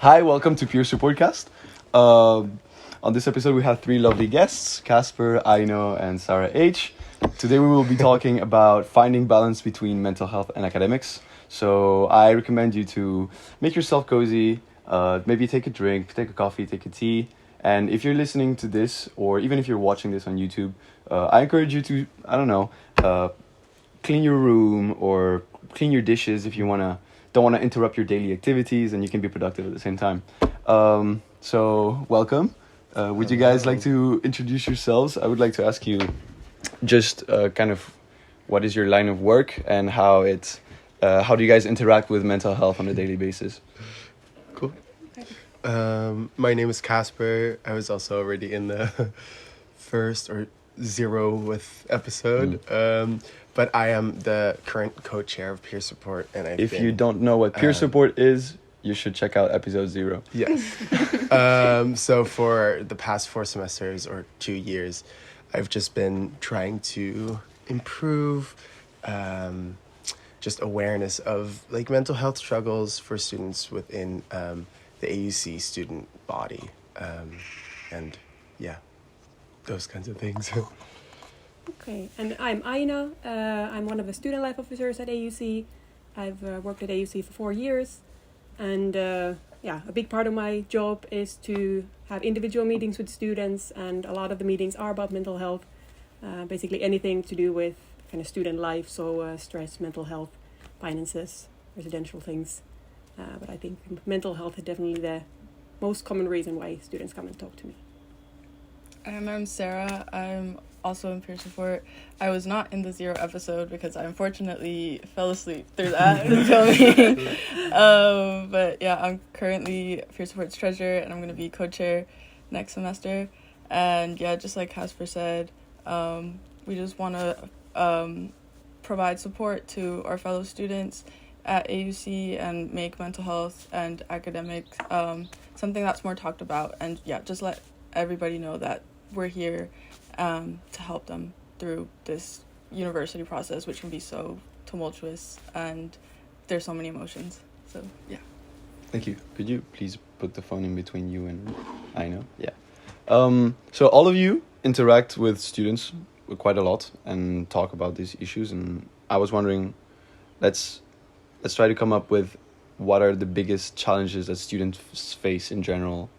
Hi, welcome to Peer Supportcast. On this episode, we have three lovely guests, Kasper, Aino, and Sarah H. Today, we will be talking about finding balance between mental health and academics. So I recommend you to make yourself cozy, maybe take a drink, take a coffee, take a tea. And if you're listening to this, or even if you're watching this on YouTube, I encourage you to, clean your room or clean your dishes if you don't want to interrupt your daily activities, and you can be productive at the same time. So welcome. Would you guys like to introduce yourselves? I would like to ask you just kind of what is your line of work and how do you guys interact with mental health on a daily basis? Cool. My name is Kasper. I was also already in the first or 0th episode. But I am the current co-chair of peer support, and if you don't know what peer support is, you should check out episode 0. Yes. So for the past 4 semesters or 2 years, I've just been trying to improve just awareness of like mental health struggles for students within the AUC student body, and yeah, those kinds of things. Okay, and I'm Aino. I'm one of the student life officers at AUC. I've worked at AUC for 4 years, and a big part of my job is to have individual meetings with students, and a lot of the meetings are about mental health, basically anything to do with kind of student life, so stress, mental health, finances, residential things. But I think mental health is definitely the most common reason why students come and talk to me. And I'm Sarah. I'm also in peer support. I was not in the 0 episode because I unfortunately fell asleep through that filming. But yeah, I'm currently peer support's treasurer, and I'm going to be co-chair next semester. And yeah, just like Kasper said, we just want to provide support to our fellow students at AUC and make mental health and academics something that's more talked about. And yeah, just let everybody know that we're here to help them through this university process, which can be so tumultuous and there's so many emotions. So yeah. Thank you. Could you please put the phone in between you and Aino? Yeah. So all of you interact with students quite a lot and talk about these issues, and I was wondering, let's try to come up with what are the biggest challenges that students face in general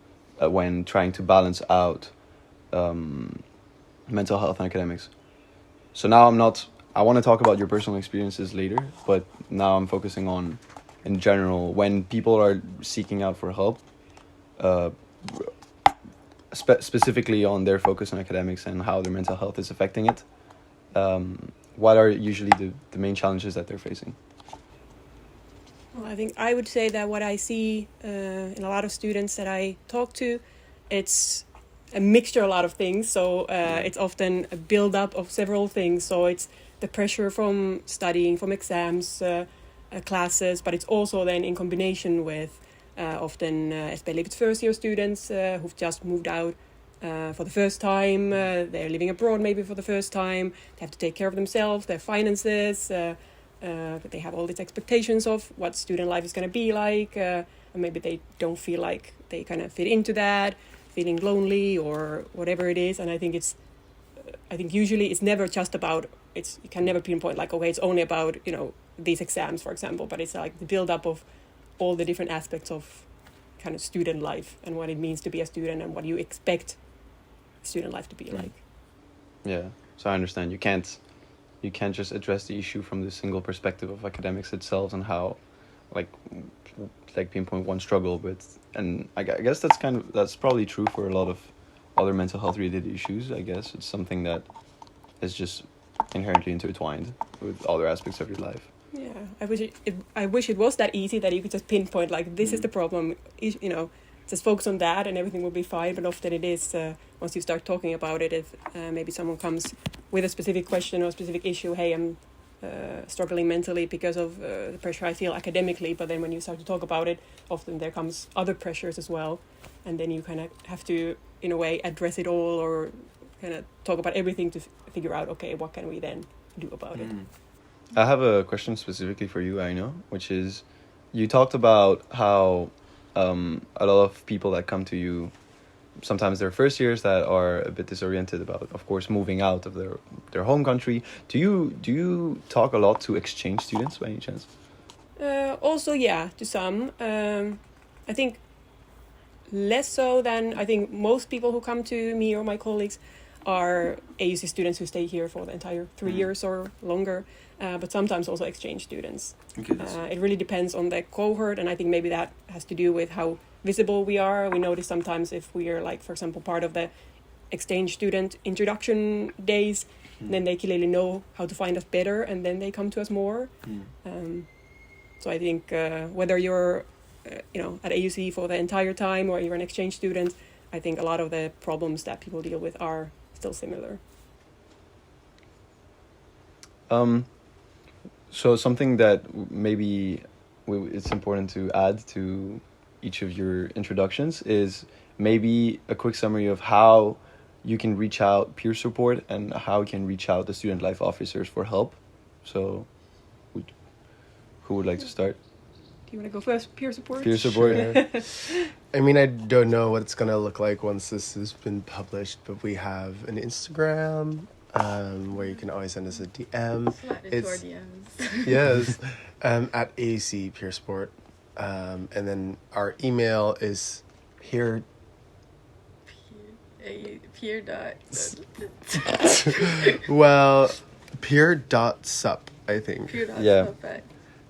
when trying to balance out mental health and academics. So now I want to talk about your personal experiences later, but now I'm focusing on, in general, when people are seeking out for help, specifically on their focus on academics and how their mental health is affecting it. What are usually the main challenges that they're facing? Well, I think I would say that what I see in a lot of students that I talk to, it's a mixture of a lot of things. So it's often a build-up of several things. So it's the pressure from studying, from exams, classes, but it's also then in combination with often, especially if it's first-year students who've just moved out for the first time, they're living abroad maybe for the first time, they have to take care of themselves, their finances, they have all these expectations of what student life is going to be like, and maybe they don't feel like they kind of fit into that, feeling lonely or whatever it is. And I think usually it's never just about, you can never pinpoint like, okay, it's only about, these exams, for example, but it's like the build up of all the different aspects of kind of student life and what it means to be a student and what you expect student life to be like. Yeah, so I understand you can't just address the issue from the single perspective of academics itself and how like pinpoint one struggle, but and I guess that's probably true for a lot of other mental health related issues. I guess it's something that is just inherently intertwined with other aspects of your life. Yeah, I wish it was that easy that you could just pinpoint like this is the problem, just focus on that and everything will be fine. But often it is once you start talking about it, if maybe someone comes with a specific question or a specific issue, hey, I'm struggling mentally because of the pressure I feel academically, but then when you start to talk about it, often there comes other pressures as well, and then you kind of have to, in a way, address it all or kind of talk about everything to figure out, okay, what can we then do about it? I have a question specifically for you, Aino, which is, you talked about how a lot of people that come to you, sometimes they're first years that are a bit disoriented about, of course, moving out of their home country. Do you talk a lot to exchange students by any chance? Also, yeah, to some. I think less so than I think most people who come to me or my colleagues are AUC students who stay here for the entire 3 years or longer, but sometimes also exchange students. Okay, It really depends on the cohort, and I think maybe that has to do with how visible we are. We notice sometimes if we are, like, for example, part of the exchange student introduction days, then they clearly know how to find us better, and then they come to us more. So I think whether you're at AUC for the entire time or you're an exchange student, I think a lot of the problems that people deal with are still similar. So something that maybe it's important to add to each of your introductions is maybe a quick summary of how you can reach out peer support and how you can reach out the student life officers for help. So who would like to start? Do you want to go first? Peer support? Peer support. Sure. I mean, I don't know what it's gonna look like once this has been published, but we have an Instagram where you can always send us a DM. Slide into our DMs. Yes, at AUC Peer Support, and then our email is here. Peer dot. Well, peer.sup, I think. Peer dot Yeah. sup at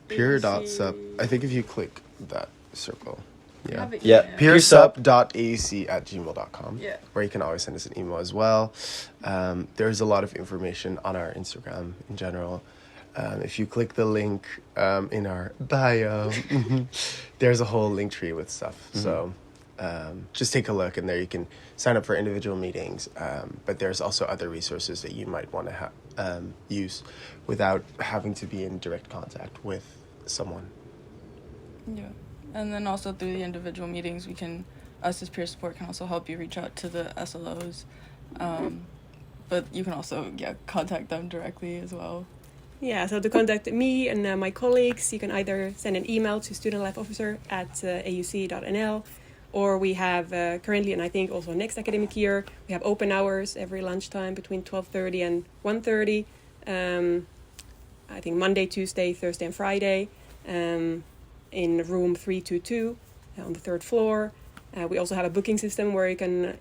Peer.sup. I think if you click that circle. We Yeah. have an Yeah. email. peersup.auc@gmail.com, Yeah. where you can always send us an email as well. There's a lot of information on our Instagram in general. If you click the link in our bio, there's a whole link tree with stuff. So just take a look, and there you can sign up for individual meetings. But there's also other resources that you might want to use without having to be in direct contact with someone. Yeah. And then also through the individual meetings, us as peer support can also help you reach out to the SLOs. But you can also, contact them directly as well. Yeah, so to contact me and my colleagues, you can either send an email to studentlifeofficer@auc.nl, or we have currently, and I think also next academic year, we have open hours every lunchtime between 12:30 and 1:30. I think Monday, Tuesday, Thursday, and Friday. In room 322 on the third floor. We also have a booking system where you can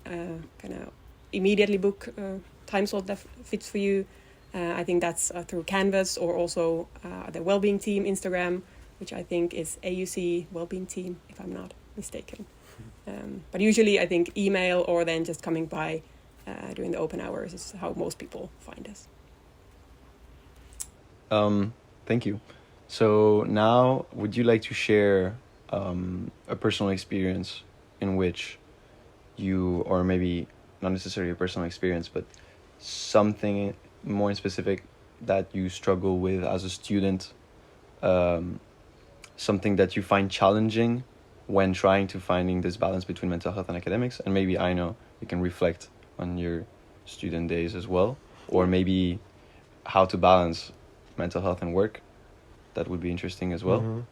kind of immediately book a time slot that fits for you. I think that's through Canvas, or also the Wellbeing Team Instagram, which I think is AUC Wellbeing Team, if I'm not mistaken. But usually I think email or then just coming by during the open hours is how most people find us. Thank you. So now, would you like to share a personal experience in which you, or maybe not necessarily a personal experience, but something more specific that you struggle with as a student, something that you find challenging when trying to finding this balance between mental health and academics? And maybe, I know, you can reflect on your student days as well, or maybe how to balance mental health and work. That would be interesting as well.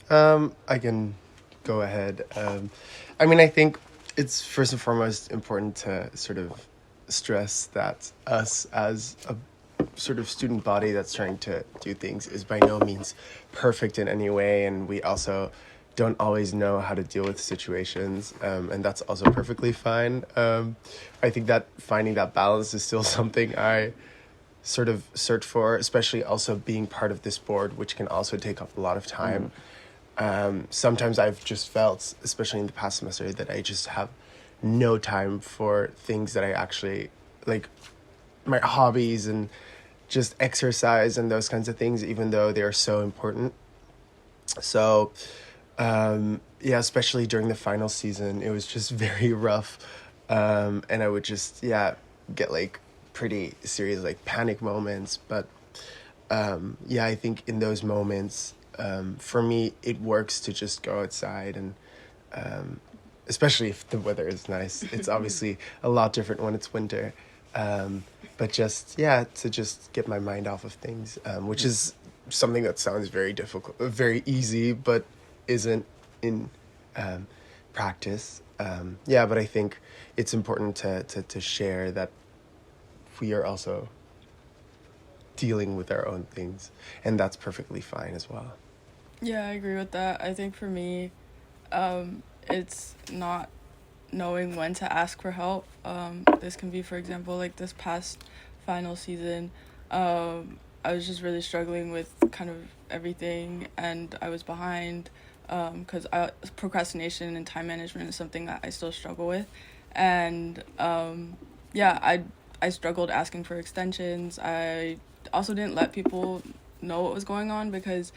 I can go ahead. I mean, I think it's first and foremost important to sort of stress that us as a sort of student body that's trying to do things is by no means perfect in any way, and we also don't always know how to deal with situations, and that's also perfectly fine. I think that finding that balance is still something I sort of search for, especially also being part of this board, which can also take up a lot of time. Sometimes I've just felt, especially in the past semester, that I just have no time for things that I actually like, my hobbies and just exercise and those kinds of things, even though they are so important. So especially during the final season, it was just very rough, and I would just get like pretty serious like panic moments. But I think in those moments, for me, it works to just go outside, and especially if the weather is nice. It's obviously a lot different when it's winter, but just to just get my mind off of things, which is something that sounds very difficult, very easy, but isn't in practice. Yeah, but I think it's important to share that we are also dealing with our own things, and that's perfectly fine as well. Yeah, I agree with that. I think for me, it's not knowing when to ask for help. This can be, for example, like this past final season, I was just really struggling with kind of everything, and I was behind because procrastination and time management is something that I still struggle with. And yeah, I struggled asking for extensions. I also didn't let people know what was going on because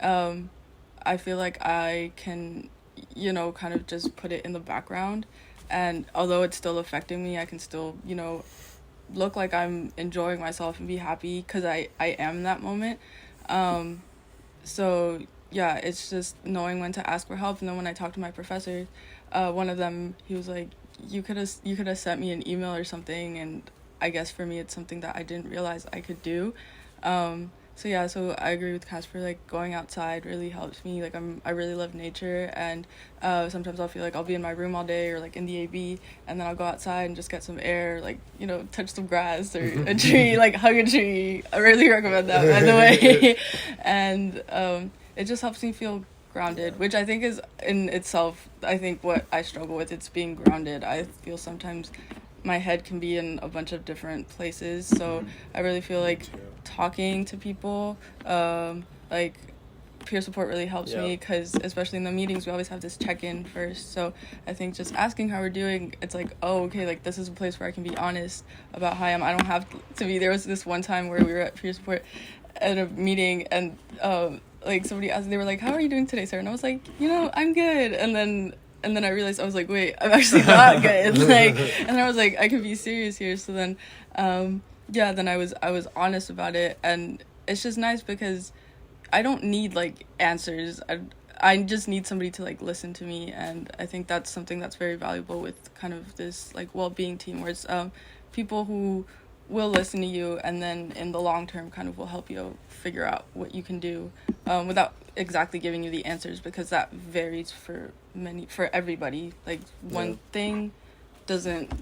I feel like I can, you know, kind of just put it in the background. And although it's still affecting me, I can still, you know, look like I'm enjoying myself and be happy because I am in that moment. So yeah, it's just knowing when to ask for help. And then when I talked to my professor, one of them, he was like, you could have sent me an email or something. And I guess for me, it's something that I didn't realize I could do. So yeah, so I agree with Kasper, like going outside really helps me. Like I really love nature, and sometimes I'll feel like I'll be in my room all day or like in the AB, and then I'll go outside and just get some air, like, you know, touch some grass or a tree, like hug a tree. I really recommend that, by the way. And it just helps me feel grounded, which I think is in itself, I think what I struggle with, it's being grounded. I feel sometimes my head can be in a bunch of different places, so I really feel like talking to people, like peer support really helps me, because especially in the meetings we always have this check-in first. So I think just asking how we're doing, it's like, oh, okay, like this is a place where I can be honest about how I am. I don't have to be. There was this one time where we were at peer support at a meeting, and like somebody asked, they were like, how are you doing today, sir? And I was like, you know, I'm good. And then I realized, I was like, wait, I'm actually not good. Like, and then I was like, I can be serious here. So then, yeah, then I was honest about it. And it's just nice because I don't need like answers. I just need somebody to like listen to me. And I think that's something that's very valuable with kind of this like well-being team, where it's people who will listen to you, and then in the long term kind of will help you figure out what you can do, without exactly giving you the answers, because that varies for everybody. Like one thing doesn't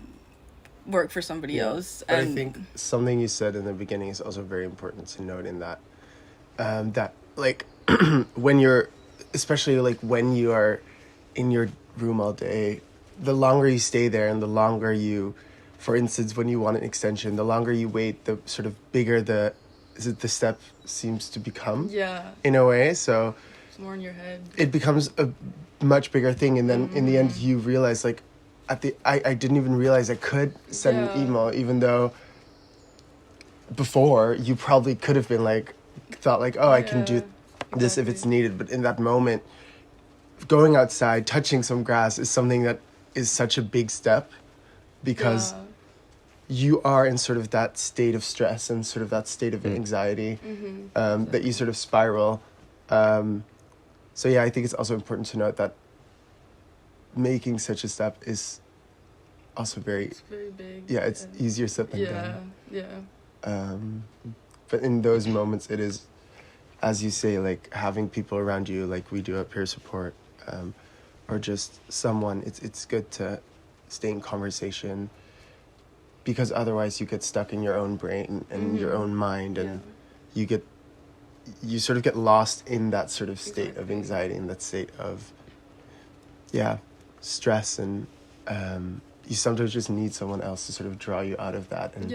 work for somebody else. But I think something you said in the beginning is also very important to note, in that that like when you're, especially like when you are in your room all day, the longer you stay there and the longer you, for instance, when you want an extension, the longer you wait, the sort of bigger the step seems to become. Yeah. In a way, so it's more in your head. It becomes a much bigger thing, and then in the end, you realize like, I didn't even realize I could send an email, even though before you probably could have been like, thought like, oh, I can do this if it's needed. But in that moment, going outside, touching some grass is something that is such a big step, because you are in sort of that state of stress and sort of that state of anxiety, that you sort of spiral. So yeah, I think it's also important to note that making such a step is also it's very big. Yeah, it's easier said than done. Yeah. But in those moments, it is, as you say, like having people around you, like we do at peer support, or just someone. It's good to stay in conversation, because otherwise you get stuck in your own brain and your own mind, and you sort of get lost in that sort of state of anxiety, in that state of stress, and you sometimes just need someone else to sort of draw you out of that, and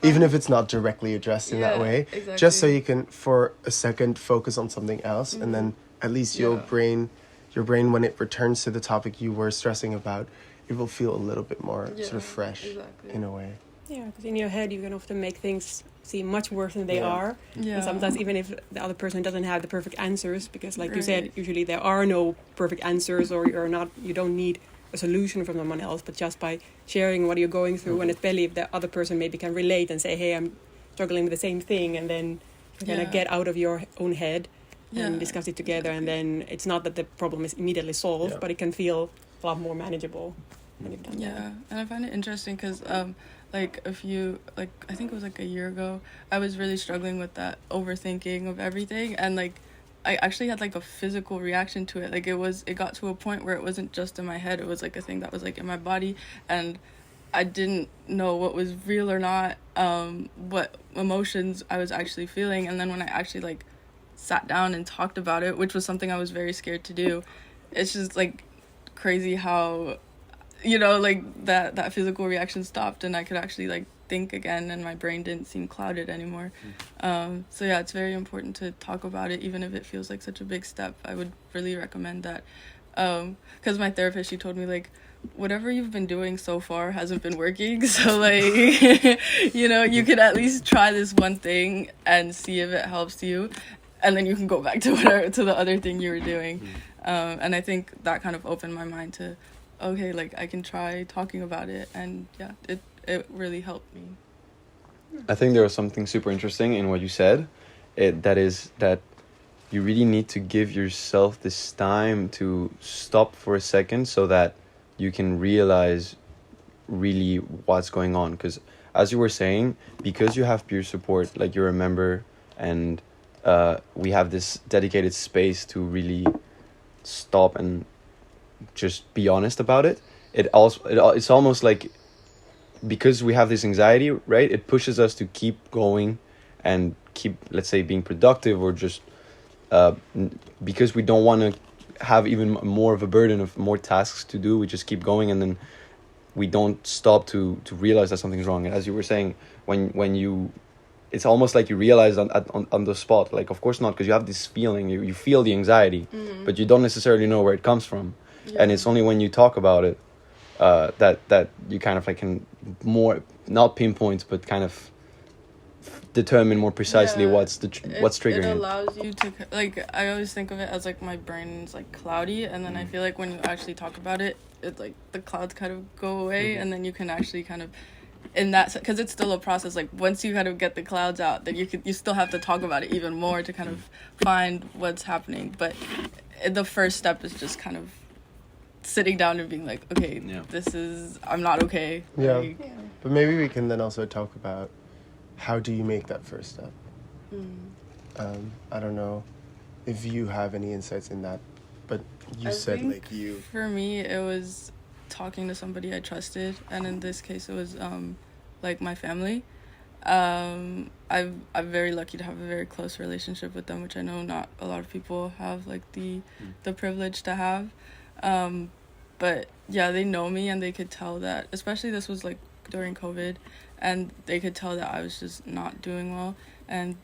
even if it's not directly addressed in that way, just so you can for a second focus on something else, and then at least your brain when it returns to the topic you were stressing about, it will feel a little bit more sort of fresh in a way. Yeah, because in your head you can often make things seem much worse than they are. Yeah. And sometimes even if the other person doesn't have the perfect answers, because like you said, usually there are no perfect answers, or you don't need a solution from someone else, but just by sharing what you're going through, and especially if the other person maybe can relate and say, hey, I'm struggling with the same thing, and then you kind of get out of your own head and discuss it together, and then it's not that the problem is immediately solved, but it can feel a lot more manageable when you've done that. And I find it interesting because like I think it was like a year ago, I was really struggling with that overthinking of everything, and like I actually had like a physical reaction to it. Like it got to a point where it wasn't just in my head, it was like a thing that was like in my body, and I didn't know what was real or not, what emotions I was actually feeling. And then when I actually like sat down and talked about it, which was something I was very scared to do, it's just like crazy how, you know, like that physical reaction stopped and I could actually like think again, and my brain didn't seem clouded anymore. So yeah, it's very important to talk about it, even if it feels like such a big step. I would really recommend that, because my therapist, she told me like, whatever you've been doing so far hasn't been working, so like you know, you could at least try this one thing and see if it helps you, and then you can go back to the other thing you were doing. And I think that kind of opened my mind to, okay, like I can try talking about it, and yeah, it really helped me. I think there was something super interesting in what you said. That is that you really need to give yourself this time to stop for a second so that you can realize really what's going on. Because as you were saying, because you have peer support, like you're a member, and we have this dedicated space to really stop and just be honest about it. It's almost like, because we have this anxiety, right? It pushes us to keep going and keep, let's say, being productive, or just because we don't want to have even more of a burden of more tasks to do. We just keep going, and then we don't stop to realize that something's wrong. And as you were saying, when you, it's almost like you realize on the spot. Like, of course not, because you have this feeling, you feel the anxiety, but you don't necessarily know where it comes from. Yeah. And it's only when you talk about it that you kind of like can more, not pinpoint, but kind of determine more precisely what's triggering it. It allows you to, like, I always think of it as like my brain's like cloudy, and then I feel like when you actually talk about it, it's like the clouds kind of go away, and then you can actually kind of, in that, because it's still a process. Like once you kind of get the clouds out, then you still have to talk about it even more to kind of find what's happening. But the first step is just kind of sitting down and being like, okay, I'm not okay. Yeah. Like, But maybe we can then also talk about, how do you make that first step? I don't know if you have any insights in that, but you said like you. For me, it was talking to somebody I trusted, and in this case, it was like my family. I'm very lucky to have a very close relationship with them, which I know not a lot of people have like the privilege to have. But yeah, they know me, and they could tell that, especially this was like during COVID, and they could tell that I was just not doing well. And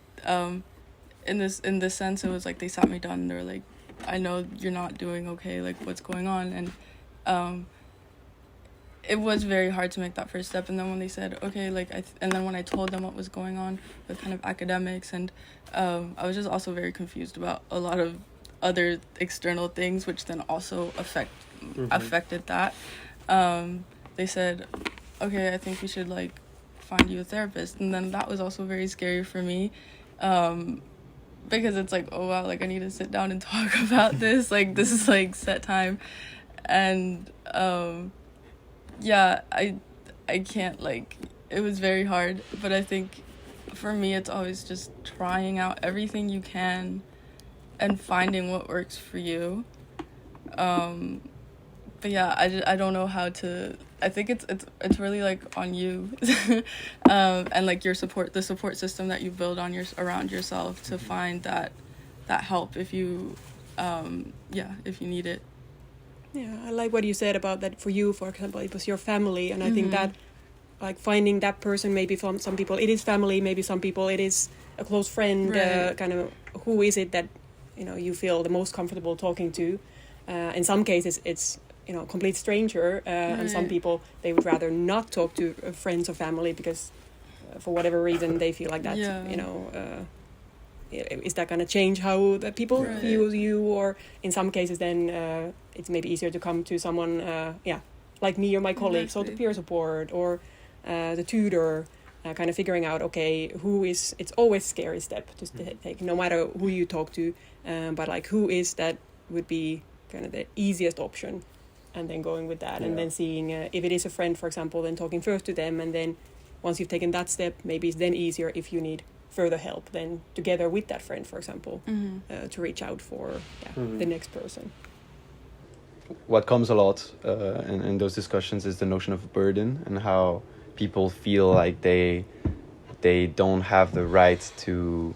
in this sense, it was like they sat me down and they were like, I know you're not doing okay, like what's going on? And it was very hard to make that first step. And then when they said, okay, like and then when I told them what was going on with kind of academics, and I was just also very confused about a lot of other external things, which then also affected that. They said, okay, I think you should like find you a therapist. And then that was also very scary for me, because it's like, oh wow, like I need to sit down and talk about this, like this is like set time. And yeah, I can't, like, it was very hard. But I think for me, it's always just trying out everything you can and finding what works for you. But yeah, I don't know how to. I think it's really like on you, and like the support system that you build around yourself to find that help if you if you need it. Yeah, I like what you said about that. For you, for example, it was your family, and I think that, like, finding that person, maybe for some people it is family, maybe some people it is a close friend, right. Kind of who is it that you feel the most comfortable talking to. In some cases it's complete stranger, right. And some people, they would rather not talk to friends or family because for whatever reason they feel like that. Is that going to change how the people right. view you? Or in some cases then it's maybe easier to come to someone like me or my colleague, exactly. So the peer support or the tutor, kind of figuring out, okay, it's always a scary step to take, no matter who you talk to, but like who is that would be kind of the easiest option, and then going with that, and then seeing if it is a friend, for example, then talking first to them, and then once you've taken that step, maybe it's then easier if you need further help then together with that friend, for example, to reach out for the next person. What comes a lot in those discussions is the notion of burden, and how people feel like they don't have the right to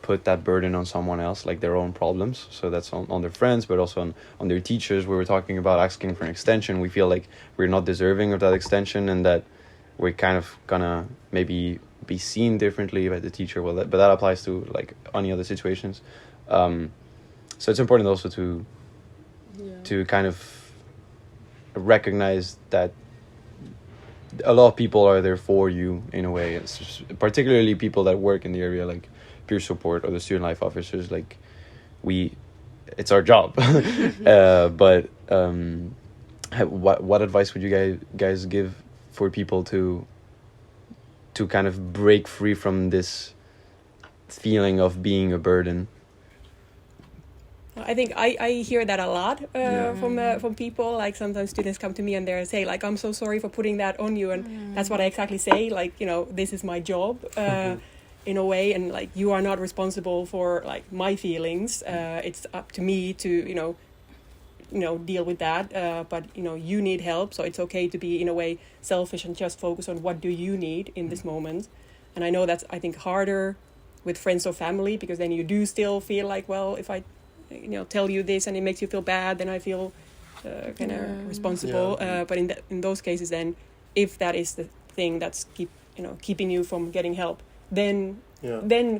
put that burden on someone else, like their own problems. So that's on their friends, but also on their teachers. We were talking about asking for an extension. We feel like we're not deserving of that extension, and that we're kind of gonna maybe be seen differently by the teacher. Well, but that applies to like any other situations. So it's important also to kind of recognize that a lot of people are there for you in a way. It's just, particularly people that work in the area, like peer support or the student life officers. Like it's our job. But what advice would you guys give for people to kind of break free from this feeling of being a burden? I think I hear that a lot from people. Like sometimes students come to me and they say like, I'm so sorry for putting that on you, and that's what I exactly say. Like, this is my job in a way, and like you are not responsible for like my feelings. It's up to me to deal with that. But you need help, so it's okay to be in a way selfish and just focus on what do you need in this moment. And I know that's, I think, harder with friends or family, because then you do still feel like, well, if I tell you this and it makes you feel bad, then I feel kind of responsible. But in those cases, then if that is the thing that's keeping you from getting help, then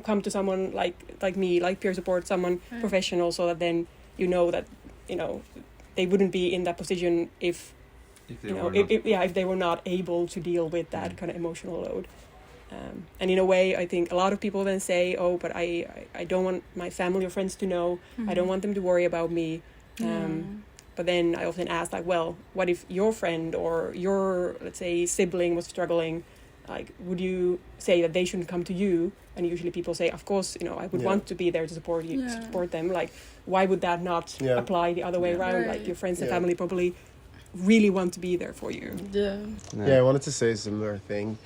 come to someone like me, like peer support, someone professional, so that then that they wouldn't be in that position if they were not able to deal with that kind of emotional load. And in a way, I think a lot of people then say, oh, but I don't want my family or friends to know. I don't want them to worry about me. But then I often ask, like, well, what if your friend or your, let's say, sibling was struggling? Like, would you say that they shouldn't come to you? And usually people say, of course, I would want to be there to support you, support them. Like, why would that not apply the other way around? Like, your friends and family probably really want to be there for you. Yeah, I wanted to say a similar thing.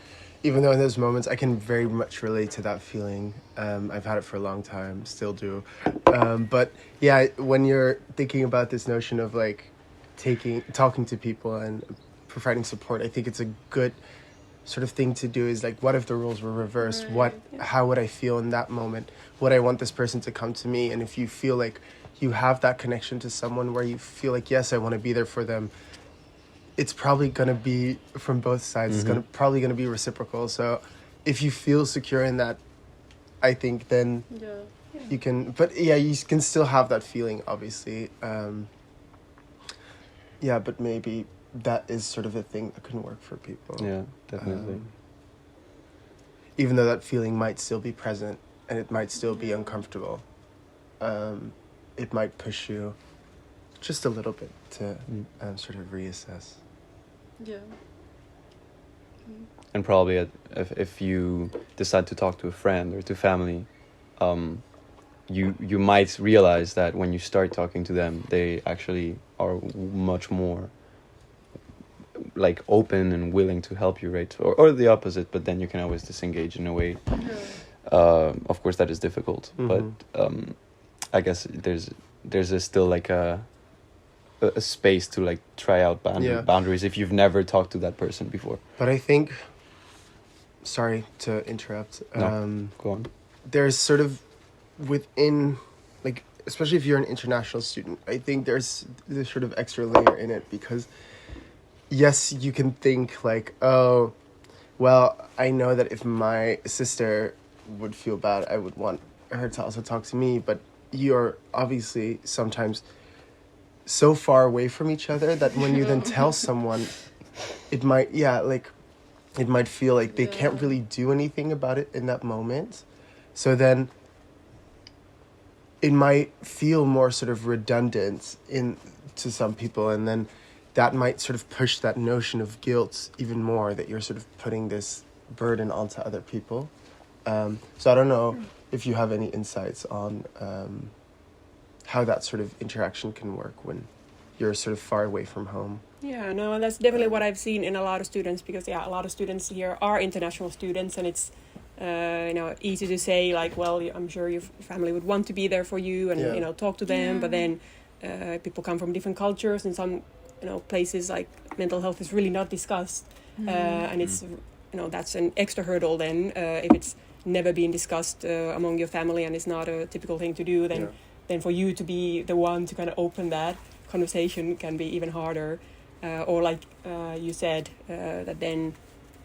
Even though in those moments I can very much relate to that feeling. I've had it for a long time, still do. But yeah, when you're thinking about this notion of like talking to people and providing support, I think it's a good sort of thing to do. Is like, what if the roles were reversed? How would I feel in that moment? Would I want this person to come to me? And if you feel like you have that connection to someone where you feel like, yes, I want to be there for them, it's probably going to be from both sides. It's probably going to be reciprocal. So if you feel secure in that, I think then you can, but you can still have that feeling, obviously. But maybe that is sort of a thing that can work for people. Yeah, definitely. Even though that feeling might still be present and it might still be uncomfortable, it might push you just a little bit to sort of reassess. Yeah. And probably if you decide to talk to a friend or to family, you might realize that when you start talking to them, they actually are much more like open and willing to help you, right? Or the opposite, but then you can always disengage in a way. Of course, that is difficult, but I guess there's still like a space to like try out boundaries if you've never talked to that person before. But I think, sorry to interrupt. No, go on. There's sort of within, like, especially if you're an international student, I think there's this sort of extra layer in it, because yes, you can think like, oh, well, I know that if my sister would feel bad, I would want her to also talk to me, but you're obviously sometimes so far away from each other that when you then tell someone, it might feel like they can't really do anything about it in that moment. So then it might feel more sort of redundant to some people, and then that might sort of push that notion of guilt even more, that you're sort of putting this burden onto other people. So I don't know if you have any insights on how that sort of interaction can work when you're sort of far away from home. Yeah, no, that's definitely what I've seen in a lot of students, because a lot of students here are international students, and it's easy to say, like, well, I'm sure your family would want to be there for you and talk to them, but then people come from different cultures. In some places, like, mental health is really not discussed, and it's that's an extra hurdle. Then if it's never been discussed among your family and it's not a typical thing to do, then for you to be the one to kind of open that conversation can be even harder. Or like you said, that then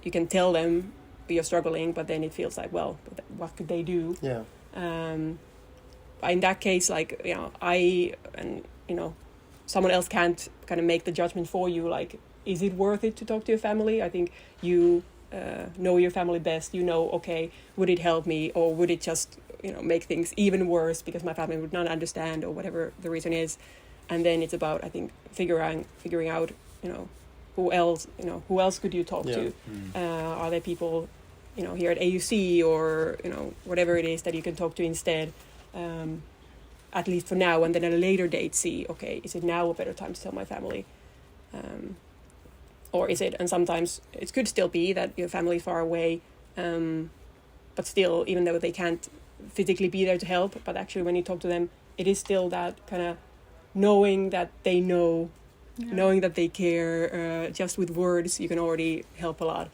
you can tell them you're struggling, but then it feels like, well, what could they do? Yeah. In that case, like, someone else can't kind of make the judgment for you. Like, is it worth it to talk to your family? I think you know your family best. Okay, would it help me, or would it just make things even worse because my family would not understand, or whatever the reason is. And then it's about, I think, figuring out who else could you talk to? Are there people here at AUC or whatever it is that you can talk to instead, at least for now, and then at a later date see, okay, is it now a better time to tell my family, or is it? And sometimes it could still be that your family is far away, but still, even though they can't physically be there to help, but actually when you talk to them, it is still that kind of knowing that they know, knowing that they care. Just with words you can already help a lot.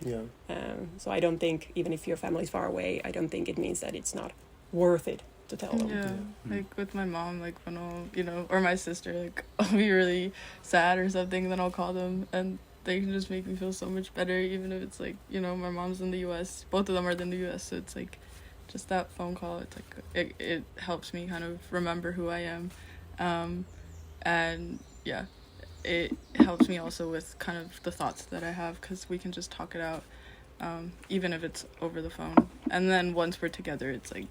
So I don't think, even if your family is far away, I don't think it means that it's not worth it to tell them. Like with my mom, like when I'll or my sister, like I'll be really sad or something, then I'll call them and they can just make me feel so much better, even if it's like my mom's in the US, both of them are in the US, so it's like just that phone call, it's like it helps me kind of remember who I am. And it helps me also with kind of the thoughts that I have, because we can just talk it out, even if it's over the phone. And then once we're together, it's like,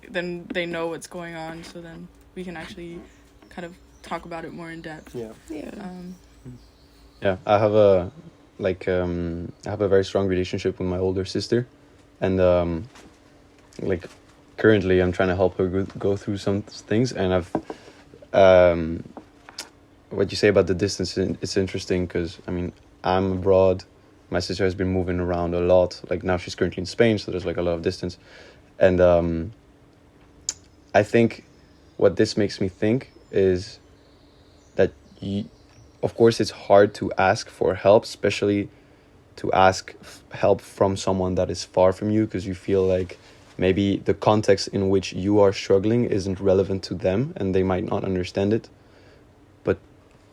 then they know what's going on, so then we can actually kind of talk about it more in depth. I have a very strong relationship with my older sister, and currently I'm trying to help her go through some things, and I've what you say about the distance, it's interesting, because I'm abroad, my sister has been moving around a lot, like now she's currently in Spain, so there's like a lot of distance, and I think what this makes me think is that of course it's hard to ask for help, especially to ask help from someone that is far from you, because you feel like maybe the context in which you are struggling isn't relevant to them and they might not understand it. But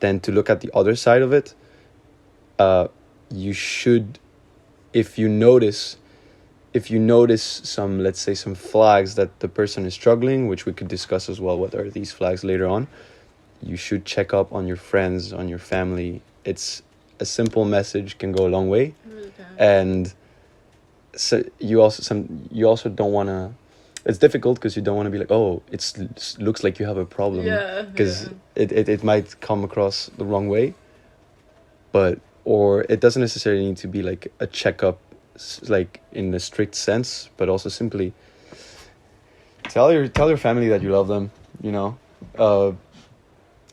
then to look at the other side of it, you should, if you notice some, let's say, some flags that the person is struggling, which we could discuss as well, what are these flags later on, you should check up on your friends, on your family. It's a simple message can go a long way. Really can. And so you also don't want to, it's difficult because you don't want to be like, oh, it looks like you have a problem, because it might come across the wrong way, or it doesn't necessarily need to be like a checkup, like in the strict sense, but also simply tell your family that you love them,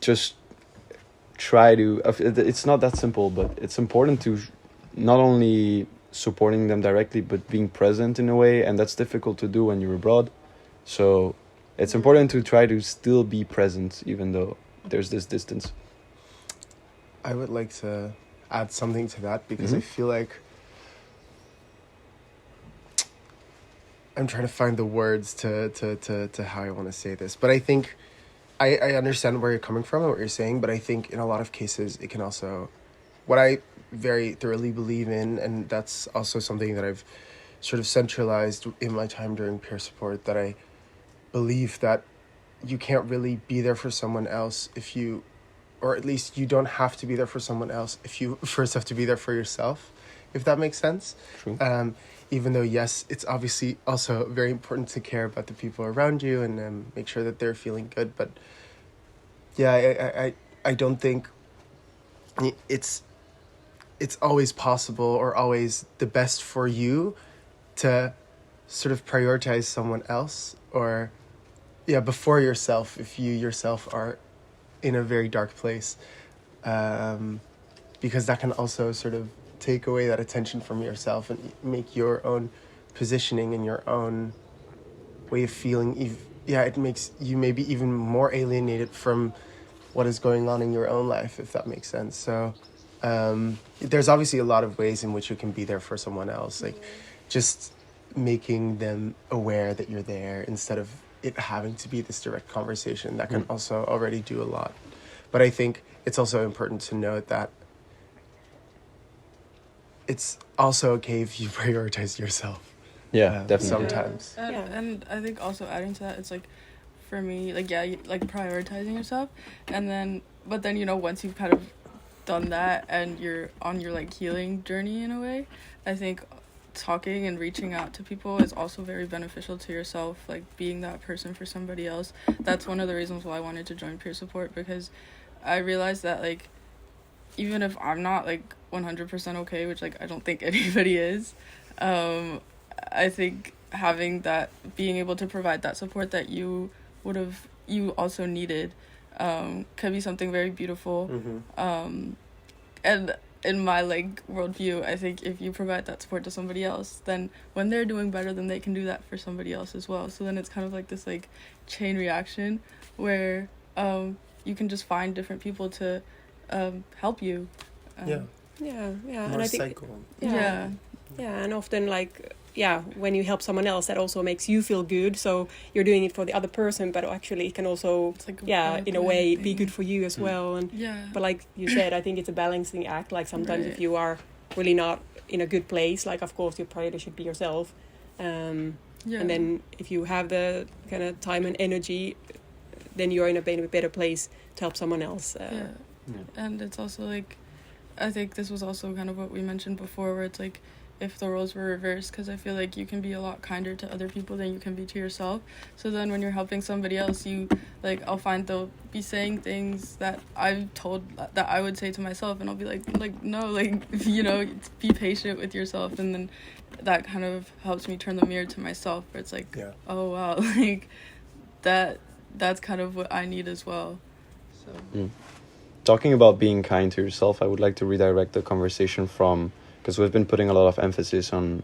just try to, it's not that simple, but it's important to not only supporting them directly, but being present in a way, and that's difficult to do when you're abroad. So it's important to try to still be present, even though there's this distance. I would like to add something to that, because I feel like I'm trying to find the words to how I want to say this, but I think I understand where you're coming from and what you're saying, but I think in a lot of cases it can also, what I very thoroughly believe in, and that's also something that I've sort of centralized in my time during peer support, that I believe that you can't really be there for someone else or at least you don't have to be there for someone else if you first have to be there for yourself, if that makes sense. True. Even though, yes, it's obviously also very important to care about the people around you and make sure that they're feeling good. But yeah, I don't think it's always possible or always the best for you to sort of prioritize someone else or before yourself, if you yourself are in a very dark place, because that can also sort of take away that attention from yourself and make your own positioning and your own way of feeling, it makes you maybe even more alienated from what is going on in your own life, if that makes sense. So there's obviously a lot of ways in which you can be there for someone else, like just making them aware that you're there instead of it having to be this direct conversation. That can also already do a lot. But I think it's also important to note that it's also okay if you prioritize yourself. Yeah, definitely. Sometimes. And I think also adding to that, it's like, for me, like, yeah, like prioritizing yourself, and then, but then, you know, once you've kind of done that and you're on your like healing journey in a way, I think talking and reaching out to people is also very beneficial to yourself, like being that person for somebody else. That's one of the reasons why I wanted to join peer support, because I realized that, like, even if I'm not like 100% okay, which like I don't think anybody is, I think having that, being able to provide that support that you also needed, could be something very beautiful. And in my like worldview, I think if you provide that support to somebody else, then when they're doing better, then they can do that for somebody else as well. So then it's kind of like this like chain reaction where you can just find different people to help you. Yeah, More and I think cycle. yeah, and often like when you help someone else, that also makes you feel good. So you're doing it for the other person, but actually it can also like in a way be good for you as well. And but like you said, I think it's a balancing act. Like sometimes if you are really not in a good place, like of course your priority should be yourself. And then if you have the kind of time and energy, then you're in a better place to help someone else. And it's also like, I think this was also kind of what we mentioned before, where it's like, if the roles were reversed, because I feel like you can be a lot kinder to other people than you can be to yourself. So then when you're helping somebody else, you like, I'll find they'll be saying things that I've told that I would say to myself, and I'll be like no, like, you know, be patient with yourself. And then that kind of helps me turn the mirror to myself, where it's like, oh wow, like that's kind of what I need as well. So Talking about being kind to yourself, I would like to redirect the conversation from, because we've been putting a lot of emphasis on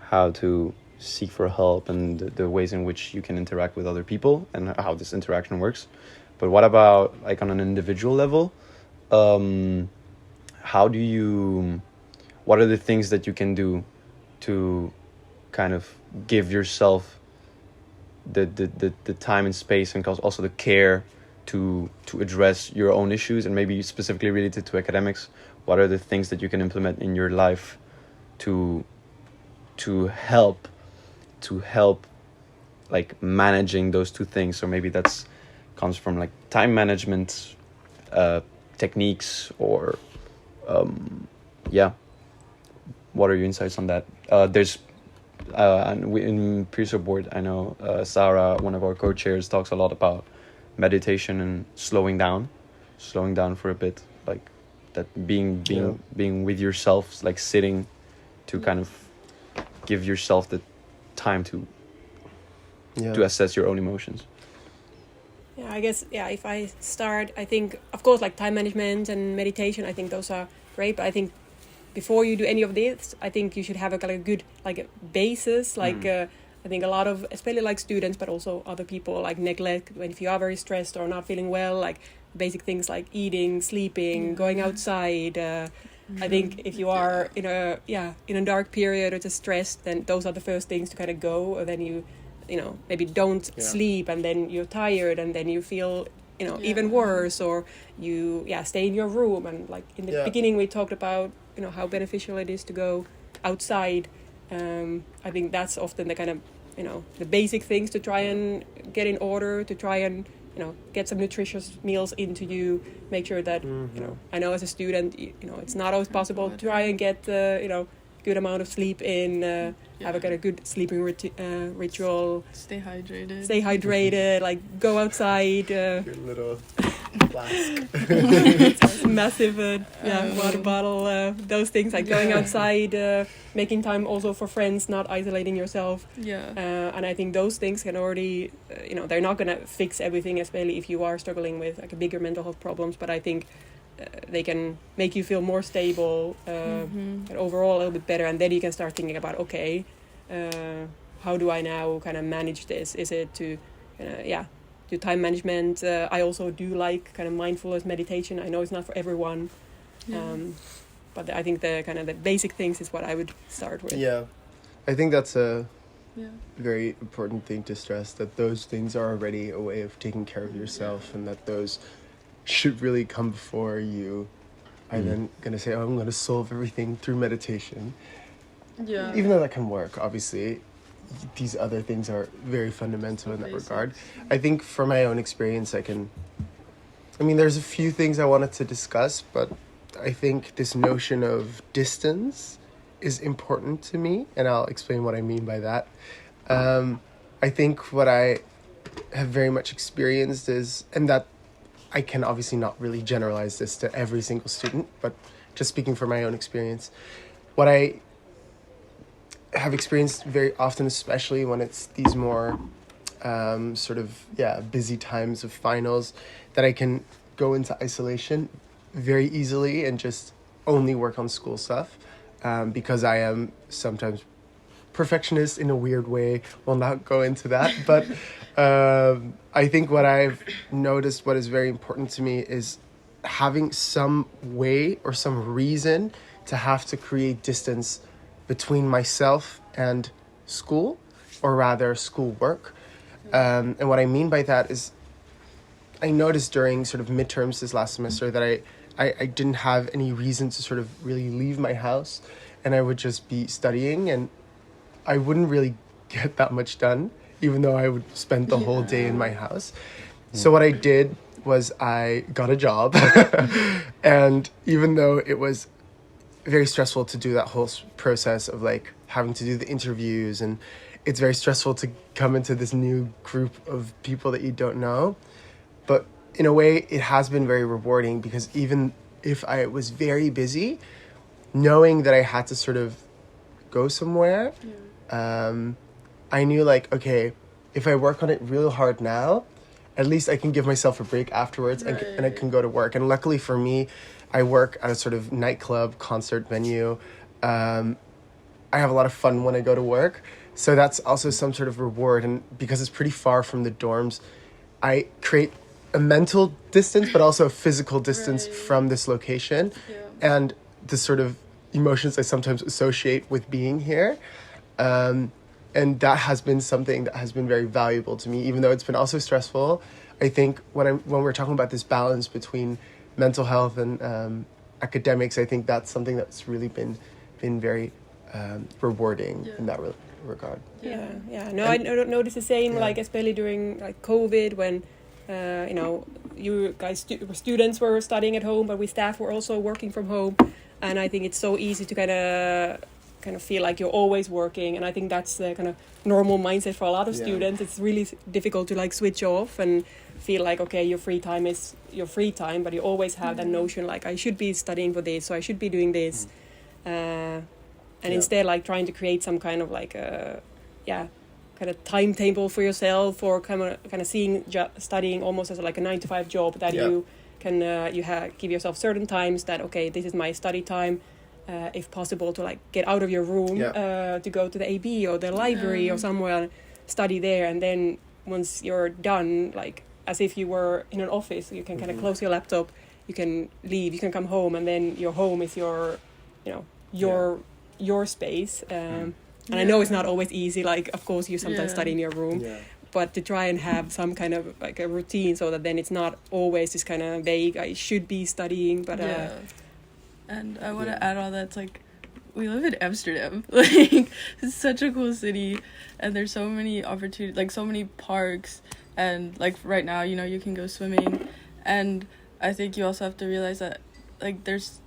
how to seek for help and the ways in which you can interact with other people and how this interaction works. But what about like on an individual level? What are the things that you can do to kind of give yourself the time and space, and also the care to address your own issues, and maybe specifically related to academics? What are the things that you can implement in your life to help like managing those two things? So maybe that's comes from like time management techniques, or what are your insights on that? There's in peer support, I know Sarah, one of our co-chairs, talks a lot about meditation and slowing down for a bit, like that being with yourself, like sitting to kind of give yourself the time to assess your own emotions. I guess if I start, I think of course like time management and meditation, I think those are great, but I think before you do any of this, I think you should have a good like a basis, like I think a lot of, especially like students, but also other people, like neglect when if you are very stressed or not feeling well, like basic things like eating, sleeping, going outside. I think if you are in a dark period or just stressed, then those are the first things to kind of go. Or then you maybe don't sleep, and then you're tired, and then you feel even worse, or you stay in your room. And like in the beginning we talked about how beneficial it is to go outside. I think that's often the kind of the basic things to try and get in order, to try and get some nutritious meals into you, make sure that I know as a student it's not always possible to try and get good amount of sleep in, have a kind of good sleeping ritual, stay hydrated, like go outside, your little flask, massive water bottle, those things, like going outside, making time also for friends, not isolating yourself, and I think those things can already they're not gonna fix everything, especially if you are struggling with like a bigger mental health problems, but I think they can make you feel more stable, and overall a little bit better, and then you can start thinking about, okay, how do I now kind of manage this? Is it to do time management? I also do like kind of mindfulness meditation. I know it's not for everyone. But I think the kind of the basic things is what I would start with. Yeah, I think that's a very important thing to stress, that those things are already a way of taking care of yourself, and that those should really come before you are then going to say, oh, I'm going to solve everything through meditation. Yeah. Even though that can work, obviously, these other things are very fundamental in that regard. I think from my own experience, there's a few things I wanted to discuss, but I think this notion of distance is important to me, and I'll explain what I mean by that. I think what I have very much experienced is, and that I can obviously not really generalize this to every single student, but just speaking from my own experience, what I have experienced very often, especially when it's these more busy times of finals, that I can go into isolation very easily and just only work on school stuff, because I am sometimes perfectionist in a weird way. We'll not go into that, but I think what I've noticed, what is very important to me, is having some way or some reason to have to create distance between myself and school, or rather schoolwork. And what I mean by that is, I noticed during sort of midterms this last semester that I didn't have any reason to sort of really leave my house, and I would just be studying, and I wouldn't really get that much done, even though I would spend the whole day in my house. So what I did was I got a job, and even though it was very stressful to do that whole process of like having to do the interviews, and it's very stressful to come into this new group of people that you don't know, but in a way it has been very rewarding, because even if I was very busy, knowing that I had to sort of go somewhere, I knew like, okay, if I work on it real hard now, at least I can give myself a break afterwards, and I can go to work. And luckily for me, I work at a sort of nightclub, concert venue. I have a lot of fun when I go to work. So that's also some sort of reward. And because it's pretty far from the dorms, I create a mental distance, but also a physical distance from this location. And the sort of emotions I sometimes associate with being here. And that has been something that has been very valuable to me, even though it's been also stressful. I think when we're talking about this balance between mental health and academics, I think that's something that's really been very rewarding in that regard. No, I noticed the same, like especially during like COVID, when you guys students were studying at home, but we staff were also working from home, and I think it's so easy to kind of feel like you're always working, and I think that's the kind of normal mindset for a lot of students. It's really difficult to like switch off and feel like, okay, your free time is your free time, but you always have that notion like, I should be studying for this, so I should be doing this, and instead like trying to create some kind of like kind of timetable for yourself, or kind of seeing studying almost as like a 9-to-5 job, that you can give yourself certain times that, okay, this is my study time. If possible, to like get out of your room, to go to the AB or the library or somewhere, study there, and then once you're done, like as if you were in an office, you can kind of close your laptop, you can leave, you can come home, and then your home is your space. And I know it's not always easy. Like, of course, you sometimes study in your room, but to try and have some kind of like a routine, so that then it's not always this kind of vague, I should be studying, but. And I want to add on that, like, we live in Amsterdam. Like, it's such a cool city, and there's so many opportunities, like, so many parks, and, like, right now, you can go swimming, and I think you also have to realize that, like, there's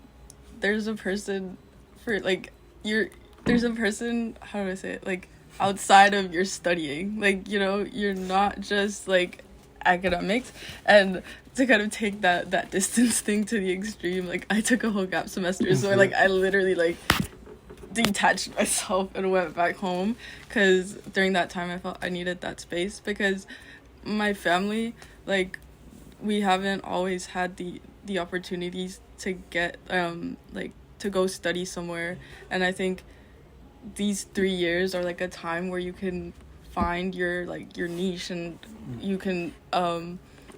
a person for, like, there's a person, how do I say it, like, outside of your studying. Like, you're not just, like, academics, and to kind of take that distance thing to the extreme, like I took a whole gap semester, so I literally like detached myself and went back home, because during that time I felt I needed that space, because my family, like, we haven't always had the opportunities to get like to go study somewhere, and I think these 3 years are like a time where you can find your niche, and you can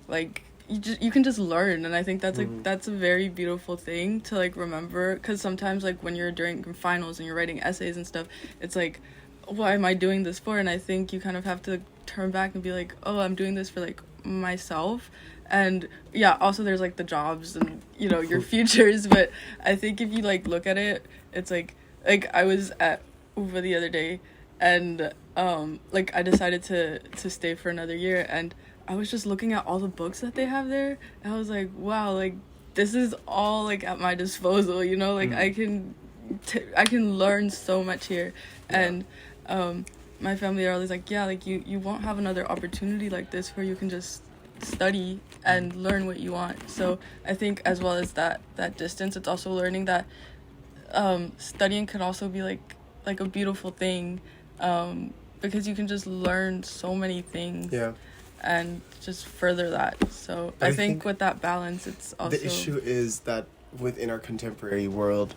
like you can just learn. And I think that's like that's a very beautiful thing to like remember, because sometimes like when you're during finals and you're writing essays and stuff, it's like, why am I doing this for? And I think you kind of have to turn back and be like, oh, I'm doing this for like myself. And yeah, also there's like the jobs and, you know, your futures. But I think if you like look at it, it's like I was at UVA the other day, and like I decided to stay for another year, and I was just looking at all the books that they have there, and I was like, wow, like this is all like at my disposal, you know, like I can learn so much here. And my family are always like, yeah, like you won't have another opportunity like this where you can just study and learn what you want. So I think as well as that distance, it's also learning that studying can also be like a beautiful thing, because you can just learn so many things and just further that. So I think with that balance, it's also the issue is that within our contemporary world,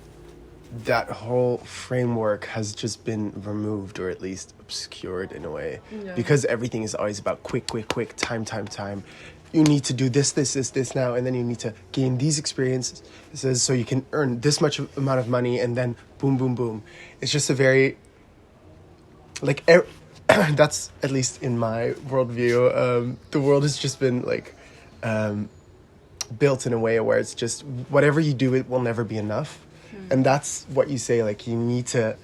that whole framework has just been removed, or at least obscured in a way, because everything is always about quick, time. You need to do this now, and then you need to gain these experiences so you can earn this much amount of money, and then boom. It's just a very like that's, at least in my worldview, the world has just been like built in a way where it's just whatever you do, it will never be enough. And that's what you say, like you need to